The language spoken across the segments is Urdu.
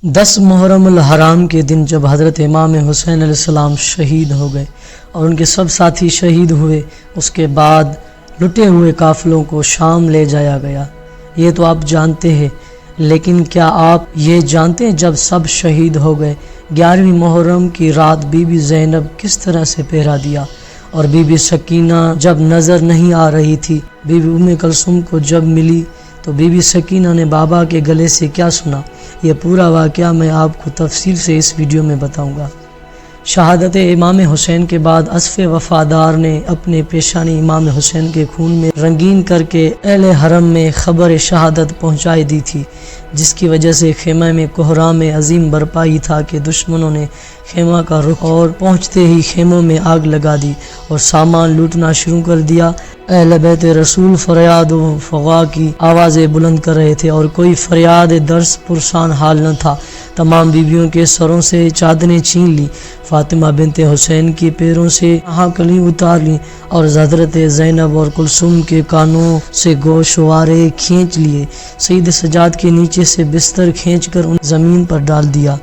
10 محرم الحرام کے دن جب حضرت امام حسین علیہ السلام شہید ہو گئے اور ان کے سب ساتھی شہید ہوئے، اس کے بعد لٹے ہوئے قافلوں کو شام لے جایا گیا۔ یہ تو آپ جانتے ہیں، لیکن کیا آپ یہ جانتے ہیں جب سب شہید ہو گئے 11ویں محرم کی رات بی بی زینب کس طرح سے پہرا دیا، اور بی بی سکینہ جب نظر نہیں آ رہی تھی، بی بی ام کلثوم کو جب ملی تو بی بی سکینہ نے بابا کے گلے سے کیا سنا، یہ پورا واقعہ میں آپ کو تفصیل سے اس ویڈیو میں بتاؤں گا۔ شہادت امام حسین کے بعد اسف وفادار نے اپنے پیشانی امام حسین کے خون میں رنگین کر کے اہل حرم میں خبر شہادت پہنچائی دی تھی، جس کی وجہ سے خیمہ میں کوہرام عظیم برپائی تھا کہ دشمنوں نے خیمہ کا رخ اور پہنچتے ہی خیموں میں آگ لگا دی اور سامان لوٹنا شروع کر دیا۔ اہل بیت رسول فریاد و فغاں کی آوازیں بلند کر رہے تھے اور کوئی فریاد درس پرسان حال نہ تھا۔ تمام بیویوں کے سروں سے چادریں چھین لی، فاطمہ بنت حسین کے پیروں سے کلی اتار لی اور حضرت زینب اور کلثوم کے کانوں سے گوشوارے کھینچ لیے، سید سجاد کے نیچے سے بستر کھینچ کر ان زمین پر ڈال دیا۔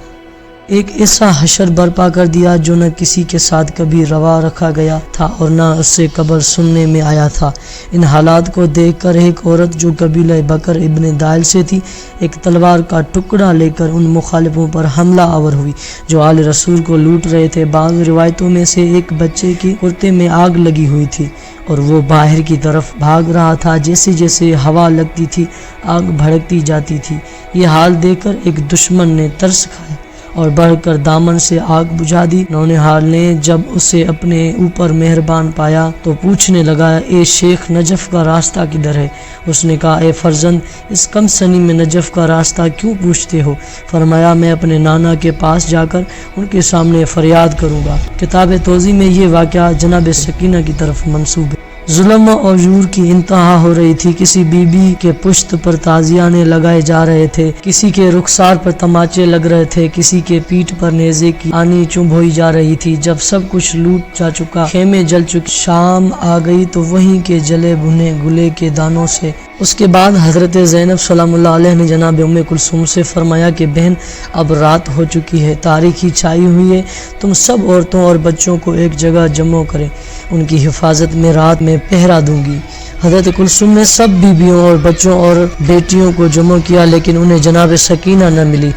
ایک ایسا حشر برپا کر دیا جو نہ کسی کے ساتھ کبھی روا رکھا گیا تھا اور نہ اس سے قبر سننے میں آیا تھا۔ ان حالات کو دیکھ کر ایک عورت جو قبیلہ بکر ابن دائل سے تھی، ایک تلوار کا ٹکڑا لے کر ان مخالفوں پر حملہ آور ہوئی جو آل رسول کو لوٹ رہے تھے۔ بعض روایتوں میں سے ایک بچے کے کرتے میں آگ لگی ہوئی تھی اور وہ باہر کی طرف بھاگ رہا تھا۔ جیسے جیسے ہوا لگتی تھی آگ بھڑکتی جاتی تھی۔ یہ حال دیکھ کر ایک دشمن نے ترس کھایا اور بڑھ کر دامن سے آگ بجھا دی۔ نونہال نے جب اسے اپنے اوپر مہربان پایا تو پوچھنے لگا، اے شیخ، نجف کا راستہ کدھر ہے؟ اس نے کہا، اے فرزند، اس کم سنی میں نجف کا راستہ کیوں پوچھتے ہو؟ فرمایا، میں اپنے نانا کے پاس جا کر ان کے سامنے فریاد کروں گا۔ کتاب توضیح میں یہ واقعہ جناب سکینہ کی طرف منسوب ہے۔ ظلم اور جور کی انتہا ہو رہی تھی۔ کسی بی بی کے پشت پر تازیانے لگائے جا رہے تھے، کسی کے رخسار پر تماچے لگ رہے تھے، کسی کے پیٹھ پر نیزے کی آنی چبھوئی جا رہی تھی۔ جب سب کچھ لوٹ جا چکا، خیمے جل چکے، شام آ گئی تو وہیں کے جلے بھنے گلے کے دانوں سے اس کے بعد حضرت زینب سلام اللہ علیہ نے جناب ام کلثوم سے فرمایا کہ بہن، اب رات ہو چکی ہے، تاریکی چھائی ہوئی ہے، تم سب عورتوں اور بچوں کو ایک جگہ جمع کریں، ان کی حفاظت میں رات میں پہرا دوں گی۔ حضرت کلثوم نے سب بیویوں اور بچوں اور بیٹیوں کو جمع کیا، لیکن انہیں جناب سکینہ نہ ملی۔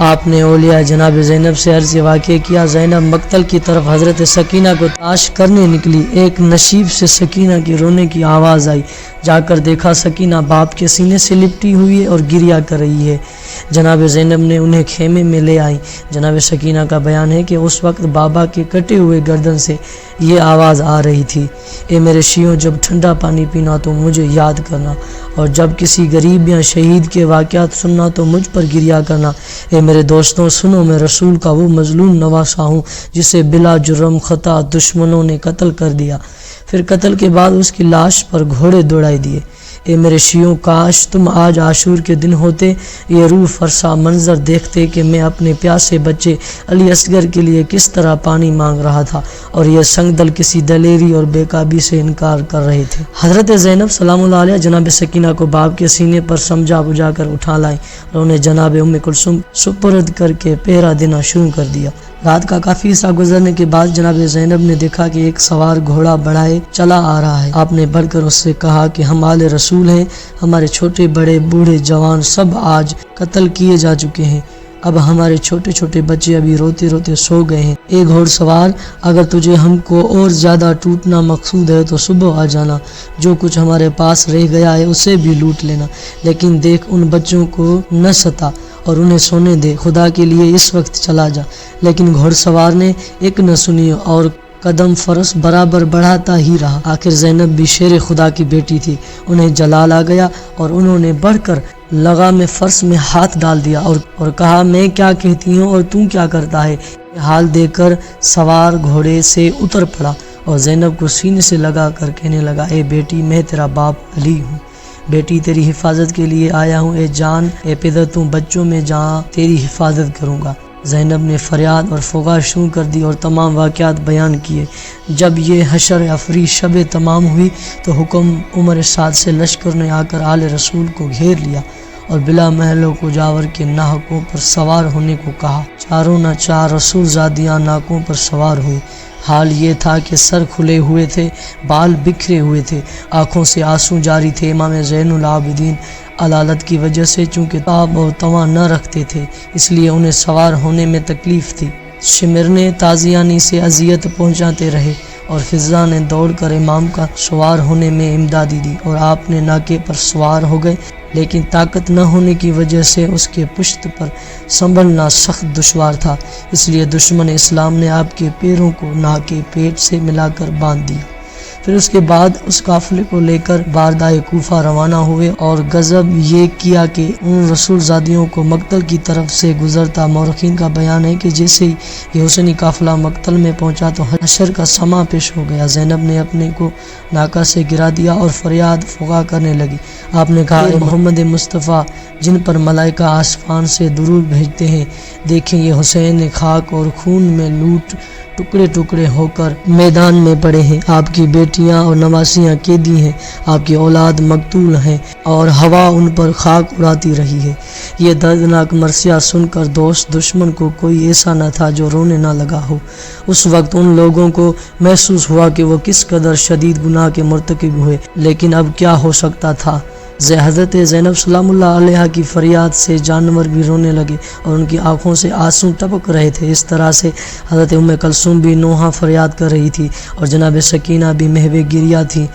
آپ نے اولیاء جناب زینب سے عرض واقع کیا۔ زینب مقتل کی طرف حضرت سکینہ کو تلاش کرنے نکلی۔ ایک نشیب سے سکینہ کی رونے کی آواز آئی۔ جا کر دیکھا سکینہ باپ کے سینے سے لپٹی ہوئی ہے اور گریا کر رہی ہے۔ جناب زینب نے انہیں خیمے میں لے آئی۔ جناب سکینہ کا بیان ہے کہ اس وقت بابا کے کٹے ہوئے گردن سے یہ آواز آ رہی تھی، اے میرے شیعوں، جب ٹھنڈا پانی پینا تو مجھے یاد کرنا، اور جب کسی غریب یا شہید کے واقعات سننا تو مجھ پر گریا کرنا۔ اے میرے دوستوں، سنو، میں رسول کا وہ مظلوم نواسہ ہوں جسے بلا جرم خطا دشمنوں نے قتل کر دیا، پھر قتل کے بعد اس کی لاش پر گھوڑے دوڑائی دیے۔ اے میرے شیعوں، کاش تم آج عاشور کے دن ہوتے، یہ روح فرسا منظر دیکھتے کہ میں اپنے پیاسے بچے علی اصغر کے لیے کس طرح پانی مانگ رہا تھا اور یہ سنگ دل کسی دلیری اور بے قابی سے انکار کر رہے تھے۔ حضرت زینب سلام اللہ علیہ جناب سکینہ کو باپ کے سینے پر سمجھا بجھا کر اٹھا لائیں اور انہیں جناب ام کلثوم سپرد کر کے پہرا دینا شروع کر دیا۔ رات کا کافی عرصہ گزرنے کے بعد جناب زینب نے دیکھا کہ ایک سوار گھوڑا بڑھائے چلا آ رہا ہے۔ آپ نے بڑھ کر اس سے کہا کہ ہم آل رسول ہیں، ہمارے چھوٹے بڑے بوڑھے جوان سب آج قتل کیے جا چکے ہیں، اب ہمارے چھوٹے چھوٹے بچے ابھی روتے روتے سو گئے ہیں۔ اے گھوڑ سوار، اگر تجھے ہم کو اور زیادہ ٹوٹنا مقصود ہے تو صبح آ جانا، جو کچھ ہمارے پاس رہ گیا ہے اسے بھی لوٹ لینا، لیکن دیکھ ان بچوں کو نہ ستا اور انہیں سونے دے، خدا کے لیے اس وقت چلا جا۔ لیکن گھوڑ سوار نے ایک نہ سنی اور قدم فرس برابر بڑھاتا ہی رہا۔ آخر زینب بھی شیر خدا کی بیٹی تھی، انہیں جلال آ گیا اور انہوں نے بڑھ کر لگام فرس میں ہاتھ ڈال دیا اور کہا، میں کیا کہتی ہوں اور تو کیا کرتا ہے؟ یہ حال دیکھ کر سوار گھوڑے سے اتر پڑا اور زینب کو سینے سے لگا کر کہنے لگا، اے بیٹی، میں تیرا باپ علی ہوں، بیٹی تیری حفاظت کے لیے آیا ہوں، اے جان، اے پدر، تم بچوں میں جہاں تیری حفاظت کروں گا۔ زینب نے فریاد اور فغاں شروع کر دی اور تمام واقعات بیان کیے۔ جب یہ حشر افری شب تمام ہوئی تو حکم عمر سعد سے لشکر نے آ کر آل رسول کو گھیر لیا اور بلا محلوں کو جاور کے ناکوں پر سوار ہونے کو کہا۔ چاروں نہ چار رسول زادیاں ناکوں پر سوار ہوئی۔ حال یہ تھا کہ سر کھلے ہوئے تھے، بال بکھرے ہوئے تھے، آنکھوں سے آنسو جاری تھے۔ امام زین العابدین علالت کی وجہ سے چونکہ تاب اور تواں نہ رکھتے تھے، اس لیے انہیں سوار ہونے میں تکلیف تھی۔ شمرنے تازیانی سے اذیت پہنچاتے رہے اور فضا نے دوڑ کر امام کا سوار ہونے میں امدادی دی اور آپ نے ناکے پر سوار ہو گئے، لیکن طاقت نہ ہونے کی وجہ سے اس کے پشت پر سنبھلنا سخت دشوار تھا، اس لیے دشمن اسلام نے آپ کے پیروں کو ناکے پیٹ سے ملا کر باندھ دیا۔ پھر اس کے بعد اس قافلے کو لے کر باردائے کوفہ روانہ ہوئے اور غضب یہ کیا کہ ان رسول زادیوں کو مقتل کی طرف سے گزرتا۔ مورخین کا بیان ہے کہ جیسے ہی یہ حسینی قافلہ مقتل میں پہنچا تو حشر کا سماں پیش ہو گیا۔ زینب نے اپنے کو ناکہ سے گرا دیا اور فریاد فغاں کرنے لگی۔ آپ نے کہا، اے محمد مصطفیٰ جن پر ملائکہ آسمان سے درود بھیجتے ہیں، دیکھیں یہ حسین خاک اور خون میں لوٹ ٹکڑے ٹکڑے ہو کر میدان میں پڑے ہیں، آپ کی بیٹیاں اور نواسیاں قیدی ہیں، آپ کی اولاد مقتول ہیں اور ہوا ان پر خاک اڑاتی رہی ہے۔ یہ دردناک مرثیہ سن کر دوست دشمن کو کوئی ایسا نہ تھا جو رونے نہ لگا ہو۔ اس وقت ان لوگوں کو محسوس ہوا کہ وہ کس قدر شدید گناہ کے مرتکب ہوئے، لیکن اب کیا ہو سکتا تھا۔ حضرت زینب سلام اللہ علیہ کی فریاد سے جانور بھی رونے لگے اور ان کی آنکھوں سے آنسو ٹپک رہے تھے۔ اس طرح سے حضرت ام کلثوم بھی نوحہ فریاد کر رہی تھی اور جناب سکینہ بھی محو گریہ تھی۔